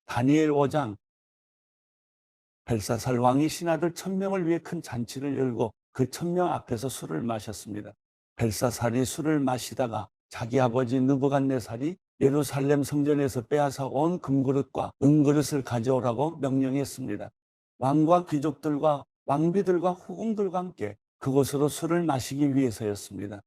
다니엘 5장, 벨사살 왕이 신하들 1000명을 위해 큰 잔치를 열고 그 1000명 앞에서 술을 마셨습니다. 벨사살이 술을 마시다가 자기 아버지 느부갓네살이 예루살렘 성전에서 빼앗아 온 금그릇과 은그릇을 가져오라고 명령했습니다. 왕과 귀족들과 왕비들과 후궁들과 함께 그곳으로 술을 마시기 위해서였습니다.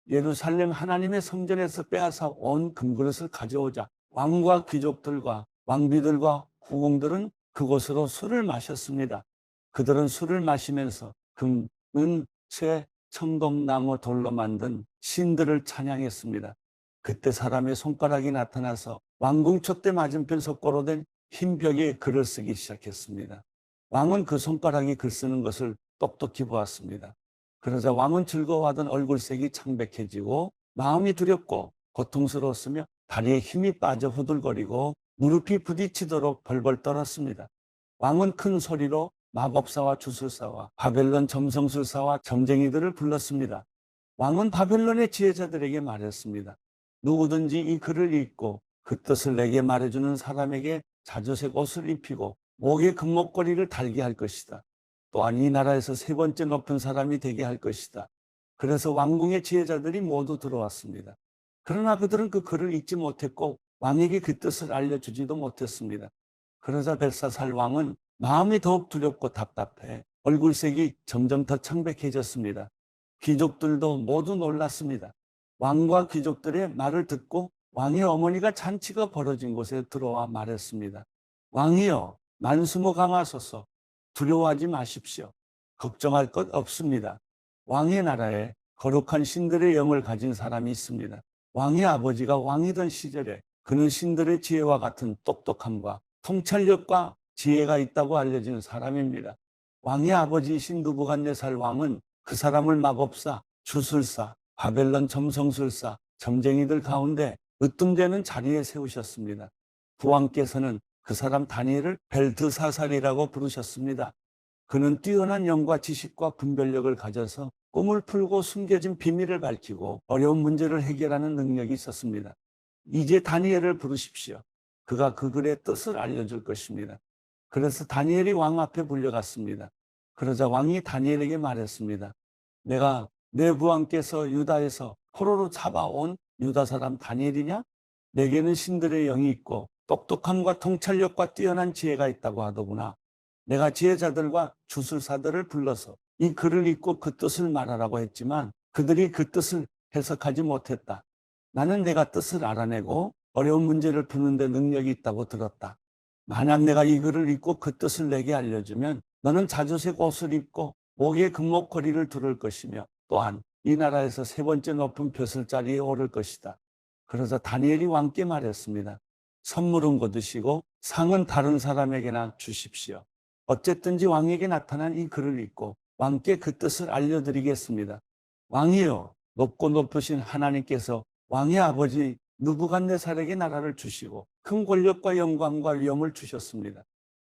예루살렘 하나님의 성전에서 빼앗아 온 금그릇을 가져오자 왕과 귀족들과 왕비들과 후궁들은 그곳으로 술을 마셨습니다. 그들은 술을 마시면서 금, 은, 쇠, 청동나무, 돌로 만든 신들을 찬양했습니다. 그때 사람의 손가락이 나타나서 왕궁초대 맞은편 석고로 된 흰 벽에 글을 쓰기 시작했습니다. 왕은 그 손가락이 글 쓰는 것을 똑똑히 보았습니다. 그러자 왕은 즐거워하던 얼굴색이 창백해지고 마음이 두렵고 고통스러웠으며 다리에 힘이 빠져 후들거리고 무릎이 부딪히도록 벌벌 떨었습니다. 왕은 큰 소리로 마법사와 주술사와 바벨론 점성술사와 점쟁이들을 불렀습니다. 왕은 바벨론의 지혜자들에게 말했습니다. 누구든지 이 글을 읽고 그 뜻을 내게 말해주는 사람에게 자주색 옷을 입히고 목에 금목걸이를 달게 할 것이다. 또한 이 나라에서 세 번째 높은 사람이 되게 할 것이다. 그래서 왕궁의 지혜자들이 모두 들어왔습니다. 그러나 그들은 그 글을 읽지 못했고 왕에게 그 뜻을 알려주지도 못했습니다. 그러자 벨사살 왕은 마음이 더욱 두렵고 답답해 얼굴색이 점점 더 창백해졌습니다. 귀족들도 모두 놀랐습니다. 왕과 귀족들의 말을 듣고 왕의 어머니가 잔치가 벌어진 곳에 들어와 말했습니다. 왕이여, 만수무강하소서. 두려워하지 마십시오. 걱정할 것 없습니다. 왕의 나라에 거룩한 신들의 영을 가진 사람이 있습니다. 왕의 아버지가 왕이던 시절에 그는 신들의 지혜와 같은 똑똑함과 통찰력과 지혜가 있다고 알려진 사람입니다. 왕의 아버지이신 느부갓네살 왕은 그 사람을 마법사, 주술사, 바벨론 점성술사, 점쟁이들 가운데 으뜸되는 자리에 세우셨습니다. 부왕께서는 그 사람 다니엘을 벨드사살이라고 부르셨습니다. 그는 뛰어난 영과 지식과 분별력을 가져서 꿈을 풀고 숨겨진 비밀을 밝히고 어려운 문제를 해결하는 능력이 있었습니다. 이제 다니엘을 부르십시오. 그가 그 글의 뜻을 알려줄 것입니다. 그래서 다니엘이 왕 앞에 불려갔습니다. 그러자 왕이 다니엘에게 말했습니다. 내가 내 부왕께서 유다에서 포로로 잡아온 유다 사람 다니엘이냐? 내게는 신들의 영이 있고 똑똑함과 통찰력과 뛰어난 지혜가 있다고 하더구나. 내가 지혜자들과 주술사들을 불러서 이 글을 읽고 그 뜻을 말하라고 했지만 그들이 그 뜻을 해석하지 못했다. 나는 내가 뜻을 알아내고 어려운 문제를 푸는 데 능력이 있다고 들었다. 만약 내가 이 글을 읽고 그 뜻을 내게 알려주면 너는 자주색 옷을 입고 목에 금목걸이를 두를 것이며 또한 이 나라에서 세 번째 높은 벼슬자리에 오를 것이다. 그러자 다니엘이 왕께 말했습니다. 선물은 거두시고 상은 다른 사람에게나 주십시오. 어쨌든지 왕에게 나타난 이 글을 읽고 왕께 그 뜻을 알려드리겠습니다. 왕이여, 높고 높으신 하나님께서 왕의 아버지 느부갓네살에게 나라를 주시고 큰 권력과 영광과 위엄을 주셨습니다.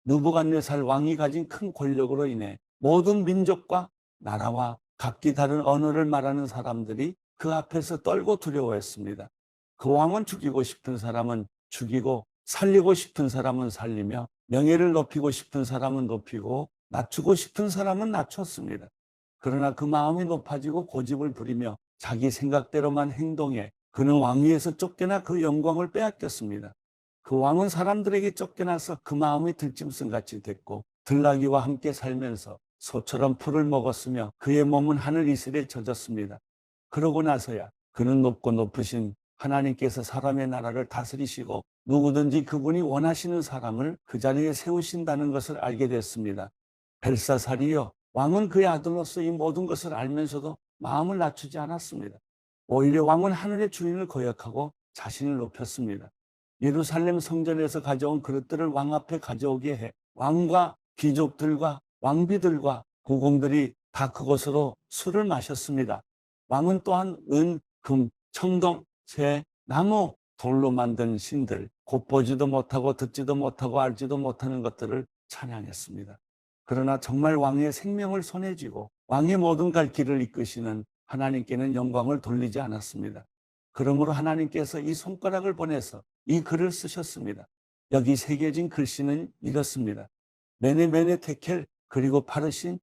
느부갓네살 왕이 가진 큰 권력으로 인해 모든 민족과 나라와 각기 다른 언어를 말하는 사람들이 그 앞에서 떨고 두려워했습니다. 그 왕은 죽이고 싶은 사람은 죽이고 살리고 싶은 사람은 살리며 명예를 높이고 싶은 사람은 높이고 낮추고 싶은 사람은 낮췄습니다. 그러나 그 마음이 높아지고 고집을 부리며 자기 생각대로만 행동해 그는 왕위에서 쫓겨나 그 영광을 빼앗겼습니다. 그 왕은 사람들에게 쫓겨나서 그 마음이 들짐승같이 됐고 들나귀와 함께 살면서 소처럼 풀을 먹었으며 그의 몸은 하늘 이슬에 젖었습니다. 그러고 나서야 그는 높고 높으신 하나님께서 사람의 나라를 다스리시고 누구든지 그분이 원하시는 사람을 그 자리에 세우신다는 것을 알게 됐습니다. 벨사살이여, 왕은 그의 아들로서 이 모든 것을 알면서도 마음을 낮추지 않았습니다. 오히려 왕은 하늘의 주인을 거역하고 자신을 높였습니다. 예루살렘 성전에서 가져온 그릇들을 왕 앞에 가져오게 해 왕과 귀족들과 왕비들과 국공들이 다 그곳으로 술을 마셨습니다. 왕은 또한 은, 금, 청동, 쇠, 나무, 돌로 만든 신들, 곧 보지도 못하고 듣지도 못하고 알지도 못하는 것들을 찬양했습니다. 그러나 정말 왕의 생명을 손에 쥐고 왕의 모든 갈 길을 이끄시는 하나님께는 영광을 돌리지 않았습니다. 그러므로 하나님께서 이 손가락을 보내서 이 글을 쓰셨습니다. 여기 새겨진 글씨는 이렇습니다. 메네 메네 테켈 그리고 파르신.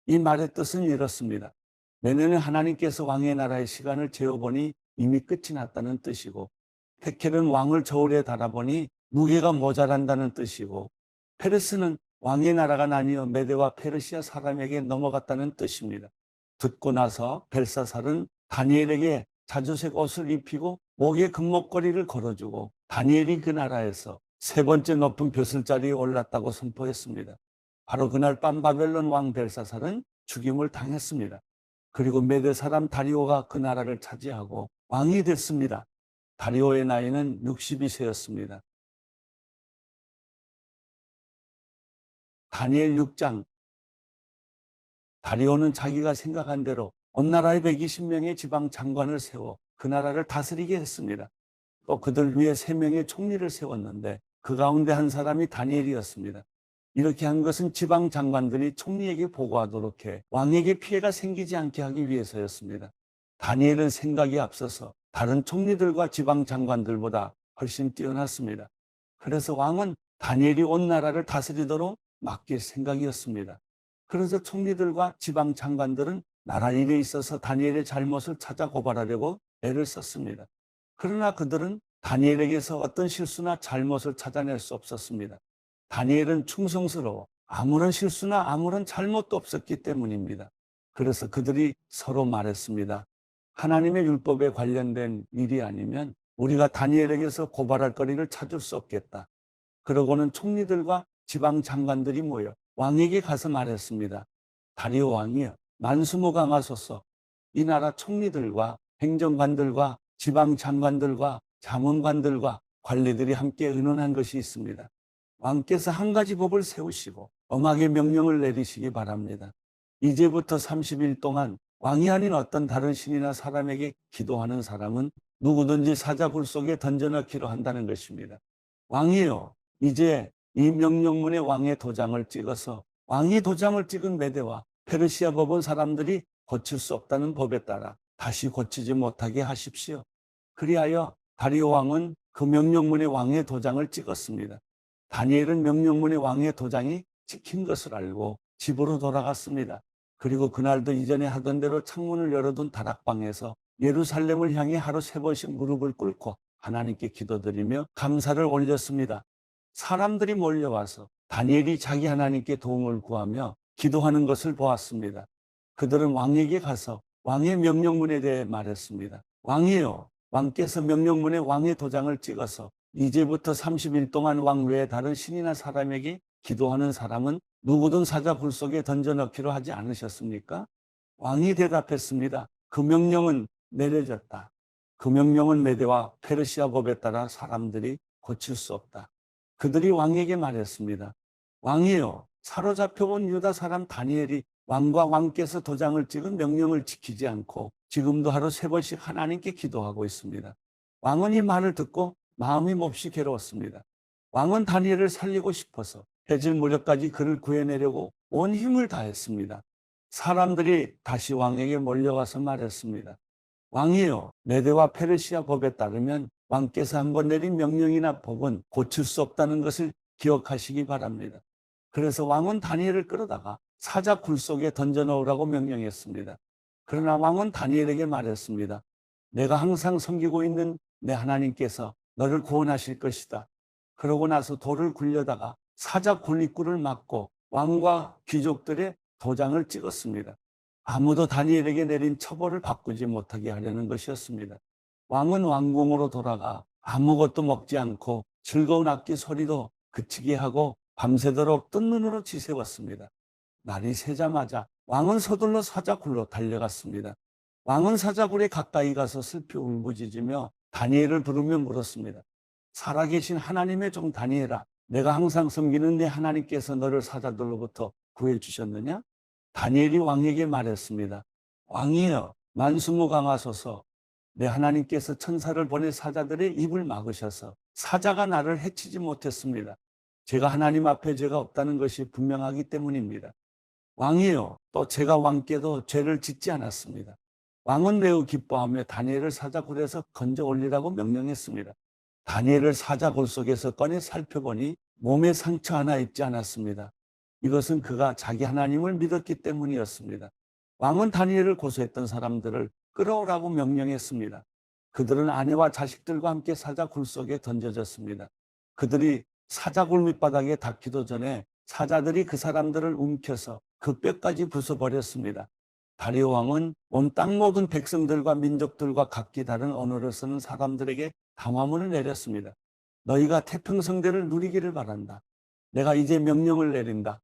이 말의 뜻은 이렇습니다. 메네는 하나님께서 왕의 나라의 시간을 재어보니 이미 끝이 났다는 뜻이고, 테켈은 왕을 저울에 달아보니 무게가 모자란다는 뜻이고, 페르스는 왕의 나라가 나뉘어 메대와 페르시아 사람에게 넘어갔다는 뜻입니다. 듣고 나서 벨사살은 다니엘에게 자주색 옷을 입히고 목에 금목걸이를 걸어주고, 다니엘이 그 나라에서 세 번째 높은 벼슬자리에 올랐다고 선포했습니다. 바로 그날 밤 바벨론 왕 벨사살은 죽임을 당했습니다. 그리고 메대 사람 다리오가 그 나라를 차지하고 왕이 됐습니다. 다리오의 나이는 62세였습니다. 다니엘 6장. 다리오는 자기가 생각한 대로 온 나라의 120명의 지방 장관을 세워 그 나라를 다스리게 했습니다. 또 그들 위에 3명의 총리를 세웠는데 그 가운데 한 사람이 다니엘이었습니다. 이렇게 한 것은 지방 장관들이 총리에게 보고하도록 해 왕에게 피해가 생기지 않게 하기 위해서였습니다. 다니엘은 생각이 앞서서 다른 총리들과 지방 장관들보다 훨씬 뛰어났습니다. 그래서 왕은 다니엘이 온 나라를 다스리도록 맡길 생각이었습니다. 그래서 총리들과 지방 장관들은 나라 일에 있어서 다니엘의 잘못을 찾아 고발하려고 애를 썼습니다. 그러나 그들은 다니엘에게서 어떤 실수나 잘못을 찾아낼 수 없었습니다. 다니엘은 충성스러워 아무런 실수나 아무런 잘못도 없었기 때문입니다. 그래서 그들이 서로 말했습니다. 하나님의 율법에 관련된 일이 아니면 우리가 다니엘에게서 고발할 거리를 찾을 수 없겠다. 그러고는 총리들과 지방 장관들이 모여 왕에게 가서 말했습니다. 다리오 왕이여, 만수무강하소서. 이 나라 총리들과 행정관들과 지방 장관들과 자문관들과 관리들이 함께 의논한 것이 있습니다. 왕께서 한 가지 법을 세우시고 엄하게 명령을 내리시기 바랍니다. 이제부터 30일 동안 왕이 아닌 어떤 다른 신이나 사람에게 기도하는 사람은 누구든지 사자굴 속에 던져넣기로 한다는 것입니다. 왕이요, 이제 이 명령문에 왕의 도장을 찍어서 왕이 도장을 찍은 메대와 페르시아 법은 사람들이 고칠 수 없다는 법에 따라 다시 고치지 못하게 하십시오. 그리하여 다리오 왕은 그 명령문에 왕의 도장을 찍었습니다. 다니엘은 명령문에 왕의 도장이 찍힌 것을 알고 집으로 돌아갔습니다. 그리고 그날도 이전에 하던 대로 창문을 열어둔 다락방에서 예루살렘을 향해 하루 3번씩 무릎을 꿇고 하나님께 기도드리며 감사를 올렸습니다. 사람들이 몰려와서 다니엘이 자기 하나님께 도움을 구하며 기도하는 것을 보았습니다. 그들은 왕에게 가서 왕의 명령문에 대해 말했습니다. 왕이요, 왕께서 명령문에 왕의 도장을 찍어서 이제부터 30일 동안 왕 외에 다른 신이나 사람에게 기도하는 사람은 누구든 사자굴 속에 던져넣기로 하지 않으셨습니까? 왕이 대답했습니다. 그 명령은 내려졌다. 그 명령은 메대와 페르시아 법에 따라 사람들이 고칠 수 없다. 그들이 왕에게 말했습니다. 왕이여, 사로잡혀온 유다 사람 다니엘이 왕과 왕께서 도장을 찍은 명령을 지키지 않고 지금도 하루 3번씩 하나님께 기도하고 있습니다. 왕은 이 말을 듣고 마음이 몹시 괴로웠습니다. 왕은 다니엘을 살리고 싶어서 해질 무렵까지 그를 구해내려고 온 힘을 다했습니다. 사람들이 다시 왕에게 몰려와서 말했습니다. 왕이여, 메대와 페르시아 법에 따르면 왕께서 한번 내린 명령이나 법은 고칠 수 없다는 것을 기억하시기 바랍니다. 그래서 왕은 다니엘을 끌어다가 사자굴 속에 던져넣으라고 명령했습니다. 그러나 왕은 다니엘에게 말했습니다. 내가 항상 섬기고 있는 내 하나님께서 너를 구원하실 것이다. 그러고 나서 돌을 굴려다가 사자굴 입구를 막고 왕과 귀족들의 도장을 찍었습니다. 아무도 다니엘에게 내린 처벌을 바꾸지 못하게 하려는 것이었습니다. 왕은 왕궁으로 돌아가 아무것도 먹지 않고 즐거운 악기 소리도 그치게 하고 밤새도록 뜬 눈으로 지새웠습니다. 날이 새자마자 왕은 서둘러 사자굴로 달려갔습니다. 왕은 사자굴에 가까이 가서 슬피 울부짖으며 다니엘을 부르며 물었습니다. 살아계신 하나님의 종 다니엘아, 내가 항상 섬기는 내 하나님께서 너를 사자들로부터 구해주셨느냐? 다니엘이 왕에게 말했습니다. 왕이여, 만수무강하소서. 내 하나님께서 천사를 보내 사자들의 입을 막으셔서 사자가 나를 해치지 못했습니다. 제가 하나님 앞에 죄가 없다는 것이 분명하기 때문입니다. 왕이여, 또 제가 왕께도 죄를 짓지 않았습니다. 왕은 매우 기뻐하며 다니엘을 사자굴에서 건져 올리라고 명령했습니다. 다니엘을 사자굴 속에서 꺼내 살펴보니 몸에 상처 하나 입지 않았습니다. 이것은 그가 자기 하나님을 믿었기 때문이었습니다. 왕은 다니엘을 고소했던 사람들을 끌어오라고 명령했습니다. 그들은 아내와 자식들과 함께 사자굴 속에 던져졌습니다. 그들이 사자굴 밑바닥에 닿기도 전에 사자들이 그 사람들을 움켜서 그 뼈까지 부숴버렸습니다. 다리오 왕은 온 땅 모든 백성들과 민족들과 각기 다른 언어를 쓰는 사람들에게 담화문을 내렸습니다. 너희가 태평성대를 누리기를 바란다. 내가 이제 명령을 내린다.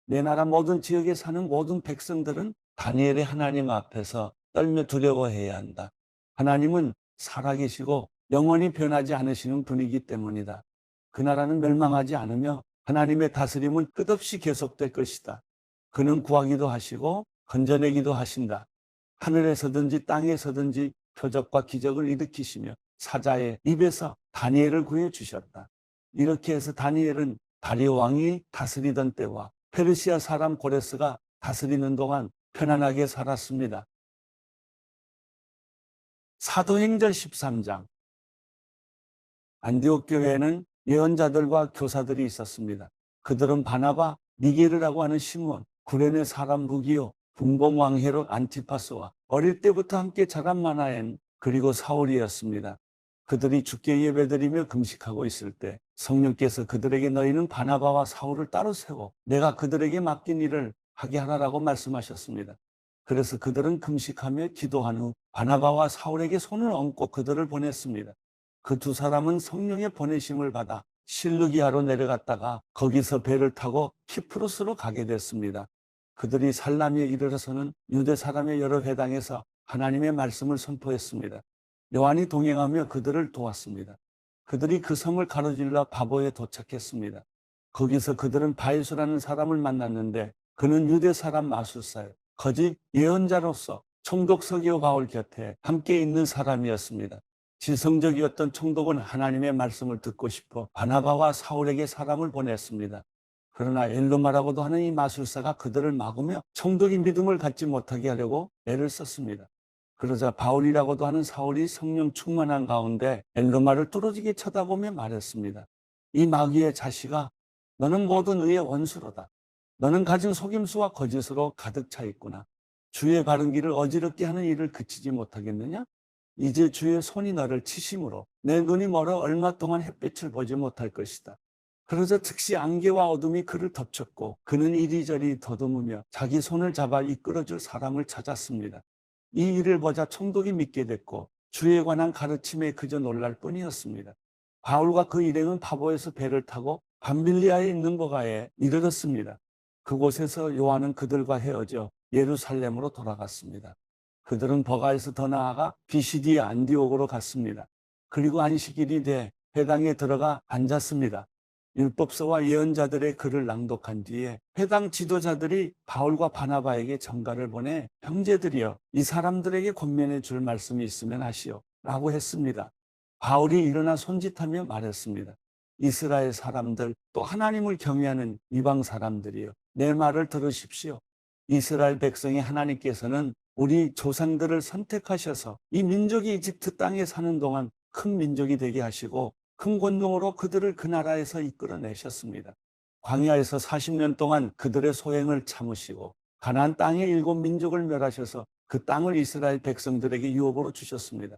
내 나라 모든 지역에 사는 모든 백성들은 다니엘의 하나님 앞에서 떨며 두려워해야 한다. 하나님은 살아계시고 영원히 변하지 않으시는 분이기 때문이다. 그 나라는 멸망하지 않으며 하나님의 다스림은 끝없이 계속될 것이다. 그는 구하기도 하시고 건져내기도 하신다. 하늘에서든지 땅에서든지 표적과 기적을 일으키시며 사자의 입에서 다니엘을 구해주셨다. 이렇게 해서 다니엘은 다리오 왕이 다스리던 때와 페르시아 사람 고레스가 다스리는 동안 편안하게 살았습니다. 사도행전 13장. 안디옥 교회에는 예언자들과 교사들이 있었습니다. 그들은 바나바, 니게르라고 하는 시몬, 구레네 사람 루기오, 분봉왕 헤롯 안티파스와 어릴 때부터 함께 자란 마나엔, 그리고 사울이었습니다. 그들이 주께 예배드리며 금식하고 있을 때 성령께서 그들에게 너희는 바나바와 사울을 따로 세워 내가 그들에게 맡긴 일을 하게 하라라고 말씀하셨습니다. 그래서 그들은 금식하며 기도한 후 바나바와 사울에게 손을 얹고 그들을 보냈습니다. 그 두 사람은 성령의 보내심을 받아 실루기아로 내려갔다가 거기서 배를 타고 키프로스로 가게 됐습니다. 그들이 살라미에 이르러서는 유대 사람의 여러 회당에서 하나님의 말씀을 선포했습니다. 요한이 동행하며 그들을 도왔습니다. 그들이 그 성을 가로질러 바보에 도착했습니다. 거기서 그들은 바이수라는 사람을 만났는데 그는 유대 사람 마술사요, 거짓 예언자로서 총독 서기오 바울 곁에 함께 있는 사람이었습니다. 지성적이었던 총독은 하나님의 말씀을 듣고 싶어 바나바와 사울에게 사람을 보냈습니다. 그러나 엘로마라고도 하는 이 마술사가 그들을 막으며 총독이 믿음을 갖지 못하게 하려고 애를 썼습니다. 그러자 바울이라고도 하는 사울이 성령 충만한 가운데 엘로마를 뚫어지게 쳐다보며 말했습니다. 이 마귀의 자식아, 너는 모든 의의 원수로다. 너는 가진 속임수와 거짓으로 가득 차 있구나. 주의 바른 길을 어지럽게 하는 일을 그치지 못하겠느냐? 이제 주의 손이 너를 치심으로 내 눈이 멀어 얼마 동안 햇빛을 보지 못할 것이다. 그러자 즉시 안개와 어둠이 그를 덮쳤고 그는 이리저리 더듬으며 자기 손을 잡아 이끌어줄 사람을 찾았습니다. 이 일을 보자 총독이 믿게 됐고 주에 관한 가르침에 그저 놀랄 뿐이었습니다. 바울과 그 일행은 파보에서 배를 타고 밤빌리아에 있는 거가에 이르렀습니다. 그곳에서 요한은 그들과 헤어져 예루살렘으로 돌아갔습니다. 그들은 버가에서 더 나아가 비시디의 안디옥으로 갔습니다. 그리고 안식일이 돼 회당에 들어가 앉았습니다. 율법서와 예언자들의 글을 낭독한 뒤에 회당 지도자들이 바울과 바나바에게 전가를 보내 형제들이여 이 사람들에게 권면해 줄 말씀이 있으면 하시오 라고 했습니다. 바울이 일어나 손짓하며 말했습니다. 이스라엘 사람들 또 하나님을 경외하는 이방 사람들이여 내 말을 들으십시오. 이스라엘 백성의 하나님께서는 우리 조상들을 선택하셔서 이 민족이 이집트 땅에 사는 동안 큰 민족이 되게 하시고 큰 권능으로 그들을 그 나라에서 이끌어내셨습니다. 광야에서 40년 동안 그들의 소행을 참으시고 가나안 땅의 7민족을 멸하셔서 그 땅을 이스라엘 백성들에게 유업으로 주셨습니다.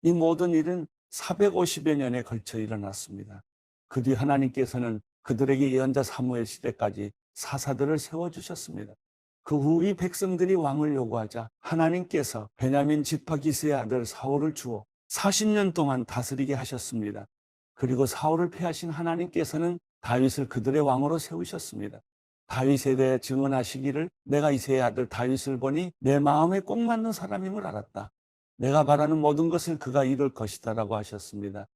이 모든 일은 450여 년에 걸쳐 일어났습니다. 그 뒤 하나님께서는 그들에게 예언자 사무엘 시대까지 사사들을 세워주셨습니다. 그 후 이 백성들이 왕을 요구하자 하나님께서 베냐민 지파 기스의 아들 사울을 주어 40년 동안 다스리게 하셨습니다. 그리고 사울을 패하신 하나님께서는 다윗을 그들의 왕으로 세우셨습니다. 다윗에 대해 증언하시기를 내가 이새의 아들 다윗을 보니 내 마음에 꼭 맞는 사람임을 알았다. 내가 바라는 모든 것을 그가 이룰 것이다 라고 하셨습니다.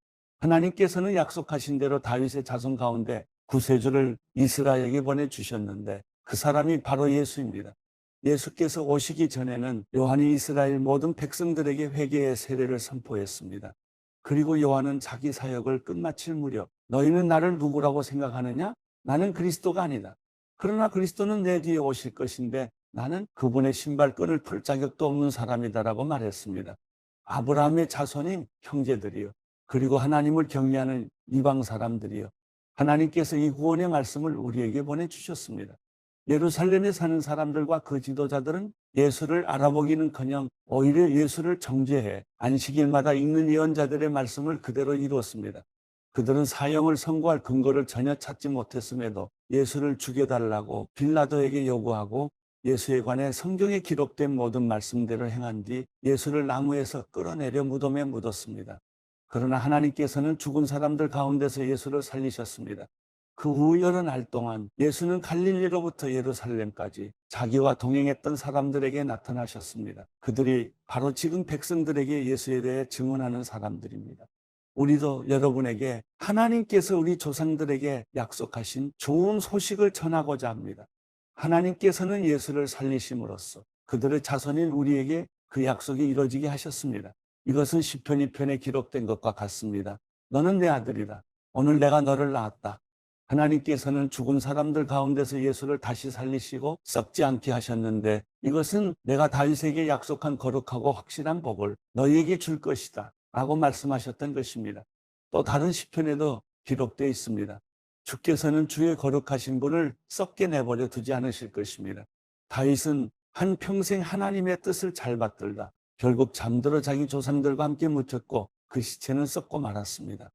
하나님께서는 약속하신 대로 다윗의 자손 가운데 구세주를 이스라엘에게 보내주셨는데 그 사람이 바로 예수입니다. 예수께서 오시기 전에는 요한이 이스라엘 모든 백성들에게 회개의 세례를 선포했습니다. 그리고 요한은 자기 사역을 끝마칠 무렵 너희는 나를 누구라고 생각하느냐? 나는 그리스도가 아니다. 그러나 그리스도는 내 뒤에 오실 것인데 나는 그분의 신발끈을 풀 자격도 없는 사람이다라고 말했습니다. 아브라함의 자손인 형제들이요. 그리고 하나님을 경외하는 이방 사람들이요. 하나님께서 이 구원의 말씀을 우리에게 보내주셨습니다. 예루살렘에 사는 사람들과 그 지도자들은 예수를 알아보기는커녕 오히려 예수를 정죄해 안식일마다 읽는 예언자들의 말씀을 그대로 이루었습니다. 그들은 사형을 선고할 근거를 전혀 찾지 못했음에도 예수를 죽여달라고 빌라도에게 요구하고 예수에 관해 성경에 기록된 모든 말씀대로 행한 뒤 예수를 나무에서 끌어내려 무덤에 묻었습니다. 그러나 하나님께서는 죽은 사람들 가운데서 예수를 살리셨습니다. 그 후 여러 날 동안 예수는 갈릴리로부터 예루살렘까지 자기와 동행했던 사람들에게 나타나셨습니다. 그들이 바로 지금 백성들에게 예수에 대해 증언하는 사람들입니다. 우리도 여러분에게 하나님께서 우리 조상들에게 약속하신 좋은 소식을 전하고자 합니다. 하나님께서는 예수를 살리심으로써 그들의 자손인 우리에게 그 약속이 이루어지게 하셨습니다. 이것은 시편 2편에 기록된 것과 같습니다. 너는 내 아들이다. 오늘 내가 너를 낳았다. 하나님께서는 죽은 사람들 가운데서 예수를 다시 살리시고 썩지 않게 하셨는데 이것은 내가 다윗에게 약속한 거룩하고 확실한 복을 너희에게 줄 것이다 라고 말씀하셨던 것입니다. 또 다른 시편에도 기록되어 있습니다. 주께서는 주의 거룩하신 분을 썩게 내버려 두지 않으실 것입니다. 다윗은 한평생 하나님의 뜻을 잘 받들다 결국 잠들어 자기 조상들과 함께 묻혔고 그 시체는 썩고 말았습니다.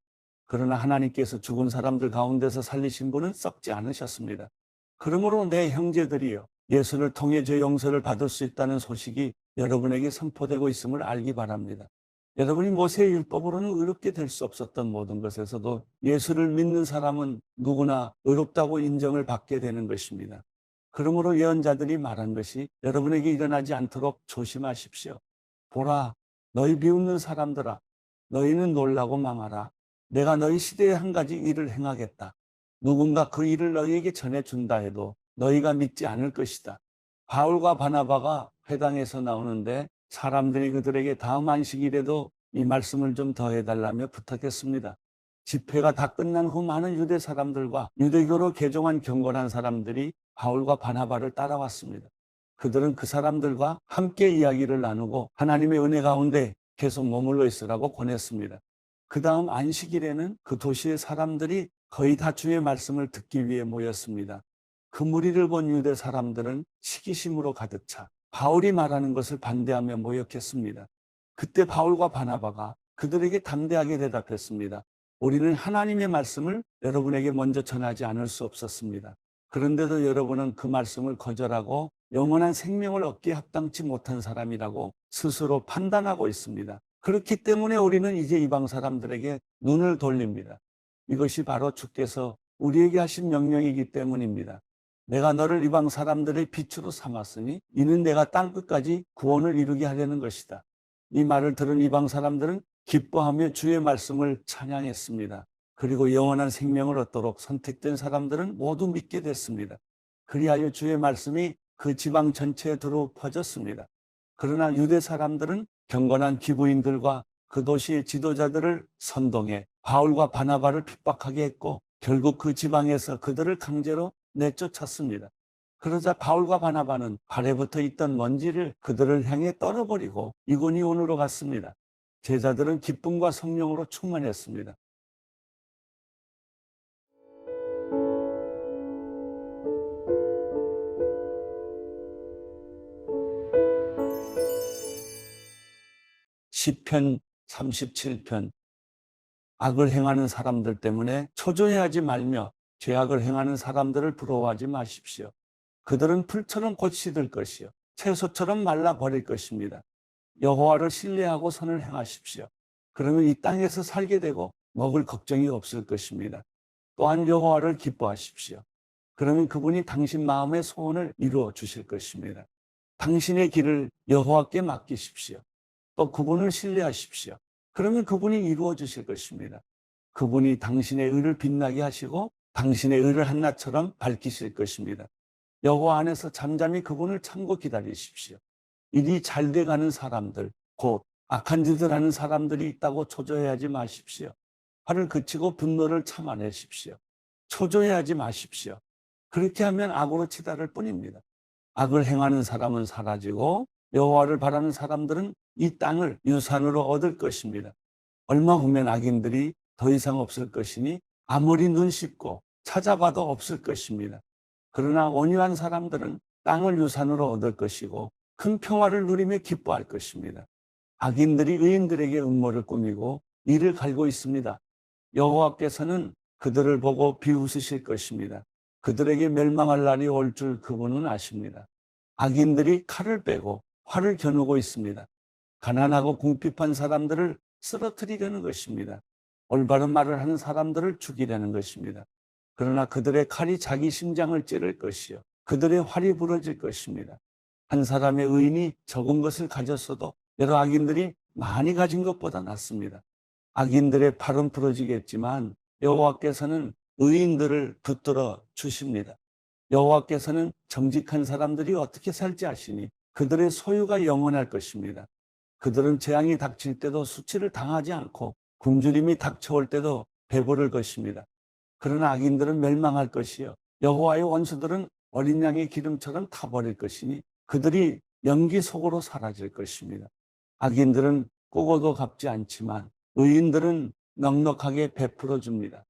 그러나 하나님께서 죽은 사람들 가운데서 살리신 분은 썩지 않으셨습니다. 그러므로 내 형제들이여 예수를 통해 죄 용서를 받을 수 있다는 소식이 여러분에게 선포되고 있음을 알기 바랍니다. 여러분이 모세의 율법으로는 의롭게 될 수 없었던 모든 것에서도 예수를 믿는 사람은 누구나 의롭다고 인정을 받게 되는 것입니다. 그러므로 예언자들이 말한 것이 여러분에게 일어나지 않도록 조심하십시오. 보라, 너희 비웃는 사람들아, 너희는 놀라고 망하라. 내가 너희 시대에 한 가지 일을 행하겠다. 누군가 그 일을 너희에게 전해준다 해도 너희가 믿지 않을 것이다. 바울과 바나바가 회당에서 나오는데 사람들이 그들에게 다음 안식일에도 이 말씀을 좀 더 해달라며 부탁했습니다. 집회가 다 끝난 후 많은 유대 사람들과 유대교로 개종한 경건한 사람들이 바울과 바나바를 따라왔습니다. 그들은 그 사람들과 함께 이야기를 나누고 하나님의 은혜 가운데 계속 머물러 있으라고 권했습니다. 그 다음 안식일에는 그 도시의 사람들이 거의 다 주의 말씀을 듣기 위해 모였습니다. 그 무리를 본 유대 사람들은 시기심으로 가득 차 바울이 말하는 것을 반대하며 모욕했습니다. 그때 바울과 바나바가 그들에게 담대하게 대답했습니다. 우리는 하나님의 말씀을 여러분에게 먼저 전하지 않을 수 없었습니다. 그런데도 여러분은 그 말씀을 거절하고 영원한 생명을 얻기에 합당치 못한 사람이라고 스스로 판단하고 있습니다. 그렇기 때문에 우리는 이제 이방 사람들에게 눈을 돌립니다. 이것이 바로 주께서 우리에게 하신 명령이기 때문입니다. 내가 너를 이방 사람들의 빛으로 삼았으니 이는 내가 땅끝까지 구원을 이루게 하려는 것이다. 이 말을 들은 이방 사람들은 기뻐하며 주의 말씀을 찬양했습니다. 그리고 영원한 생명을 얻도록 선택된 사람들은 모두 믿게 됐습니다. 그리하여 주의 말씀이 그 지방 전체에 들어 퍼졌습니다. 그러나 유대 사람들은 경건한 기부인들과 그 도시의 지도자들을 선동해 바울과 바나바를 핍박하게 했고 결국 그 지방에서 그들을 강제로 내쫓았습니다. 그러자 바울과 바나바는 발에 붙어 있던 먼지를 그들을 향해 떨어버리고 이고니온으로 갔습니다. 제자들은 기쁨과 성령으로 충만했습니다. 시편 37편. 악을 행하는 사람들 때문에 초조해하지 말며 죄악을 행하는 사람들을 부러워하지 마십시오. 그들은 풀처럼 곧 시들 것이요 채소처럼 말라버릴 것입니다. 여호와를 신뢰하고 선을 행하십시오. 그러면 이 땅에서 살게 되고 먹을 걱정이 없을 것입니다. 또한 여호와를 기뻐하십시오. 그러면 그분이 당신 마음의 소원을 이루어 주실 것입니다. 당신의 길을 여호와께 맡기십시오. 또 그분을 신뢰하십시오. 그러면 그분이 이루어 주실 것입니다. 그분이 당신의 의를 빛나게 하시고 당신의 의를 한낮처럼 밝히실 것입니다. 여호와 안에서 잠잠히 그분을 참고 기다리십시오. 일이 잘 돼가는 사람들, 곧 악한 짓을 하는 사람들이 있다고 초조해하지 마십시오. 화를 그치고 분노를 참아내십시오. 초조해하지 마십시오. 그렇게 하면 악으로 치달을 뿐입니다. 악을 행하는 사람은 사라지고 여호와를 바라는 사람들은 이 땅을 유산으로 얻을 것입니다. 얼마 후면 악인들이 더 이상 없을 것이니 아무리 눈 씻고 찾아봐도 없을 것입니다. 그러나 온유한 사람들은 땅을 유산으로 얻을 것이고 큰 평화를 누리며 기뻐할 것입니다. 악인들이 의인들에게 음모를 꾸미고 이를 갈고 있습니다. 여호와께서는 그들을 보고 비웃으실 것입니다. 그들에게 멸망할 날이 올 줄 그분은 아십니다. 악인들이 칼을 빼고 활을 겨누고 있습니다. 가난하고 궁핍한 사람들을 쓰러뜨리려는 것입니다. 올바른 말을 하는 사람들을 죽이려는 것입니다. 그러나 그들의 칼이 자기 심장을 찌를 것이요 그들의 활이 부러질 것입니다. 한 사람의 의인이 적은 것을 가졌어도 여러 악인들이 많이 가진 것보다 낫습니다. 악인들의 팔은 부러지겠지만 여호와께서는 의인들을 붙들어 주십니다. 여호와께서는 정직한 사람들이 어떻게 살지 아시니 그들의 소유가 영원할 것입니다. 그들은 재앙이 닥칠 때도 수치를 당하지 않고 굶주림이 닥쳐올 때도 배부를 것입니다. 그러나 악인들은 멸망할 것이요 여호와의 원수들은 어린 양의 기름처럼 타버릴 것이니 그들이 연기 속으로 사라질 것입니다. 악인들은 꾸고도 갚지 않지만 의인들은 넉넉하게 베풀어 줍니다.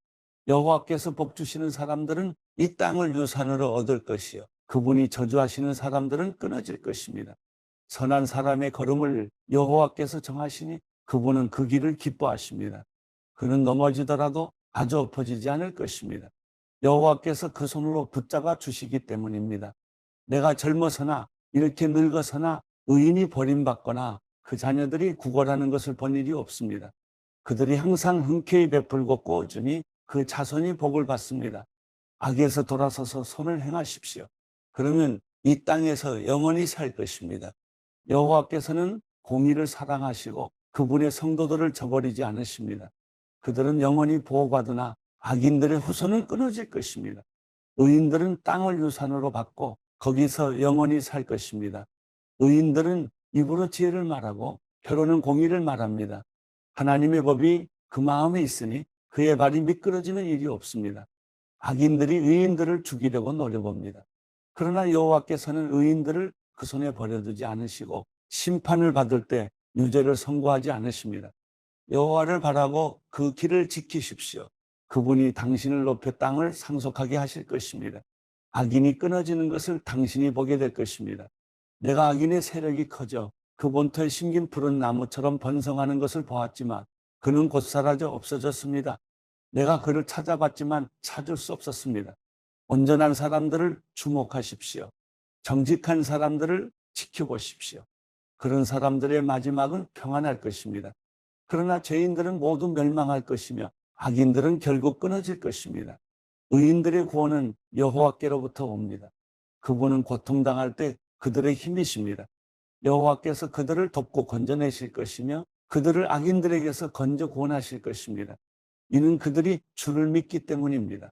여호와께서 복 주시는 사람들은 이 땅을 유산으로 얻을 것이요 그분이 저주하시는 사람들은 끊어질 것입니다. 선한 사람의 걸음을 여호와께서 정하시니 그분은 그 길을 기뻐하십니다. 그는 넘어지더라도 아주 엎어지지 않을 것입니다. 여호와께서 그 손으로 붙잡아 주시기 때문입니다. 내가 젊어서나 이렇게 늙어서나 의인이 버림받거나 그 자녀들이 구걸하는 것을 본 일이 없습니다. 그들이 항상 흔쾌히 베풀고 꾸어주니 그 자손이 복을 받습니다. 악에서 돌아서서 선을 행하십시오. 그러면 이 땅에서 영원히 살 것입니다. 여호와께서는 공의를 사랑하시고 그분의 성도들을 저버리지 않으십니다. 그들은 영원히 보호받으나 악인들의 후손은 끊어질 것입니다. 의인들은 땅을 유산으로 받고 거기서 영원히 살 것입니다. 의인들은 입으로 지혜를 말하고 혀로는 공의를 말합니다. 하나님의 법이 그 마음에 있으니 그의 발이 미끄러지는 일이 없습니다. 악인들이 의인들을 죽이려고 노려봅니다. 그러나 여호와께서는 의인들을 그 손에 버려두지 않으시고 심판을 받을 때 유죄를 선고하지 않으십니다. 여호와를 바라고 그 길을 지키십시오. 그분이 당신을 높여 땅을 상속하게 하실 것입니다. 악인이 끊어지는 것을 당신이 보게 될 것입니다. 내가 악인의 세력이 커져 그 본토에 심긴 푸른 나무처럼 번성하는 것을 보았지만 그는 곧 사라져 없어졌습니다. 내가 그를 찾아봤지만 찾을 수 없었습니다. 온전한 사람들을 주목하십시오. 정직한 사람들을 지켜보십시오. 그런 사람들의 마지막은 평안할 것입니다. 그러나 죄인들은 모두 멸망할 것이며 악인들은 결국 끊어질 것입니다. 의인들의 구원은 여호와께로부터 옵니다. 그분은 고통당할 때 그들의 힘이십니다. 여호와께서 그들을 돕고 건져내실 것이며 그들을 악인들에게서 건져 구원하실 것입니다. 이는 그들이 주를 믿기 때문입니다.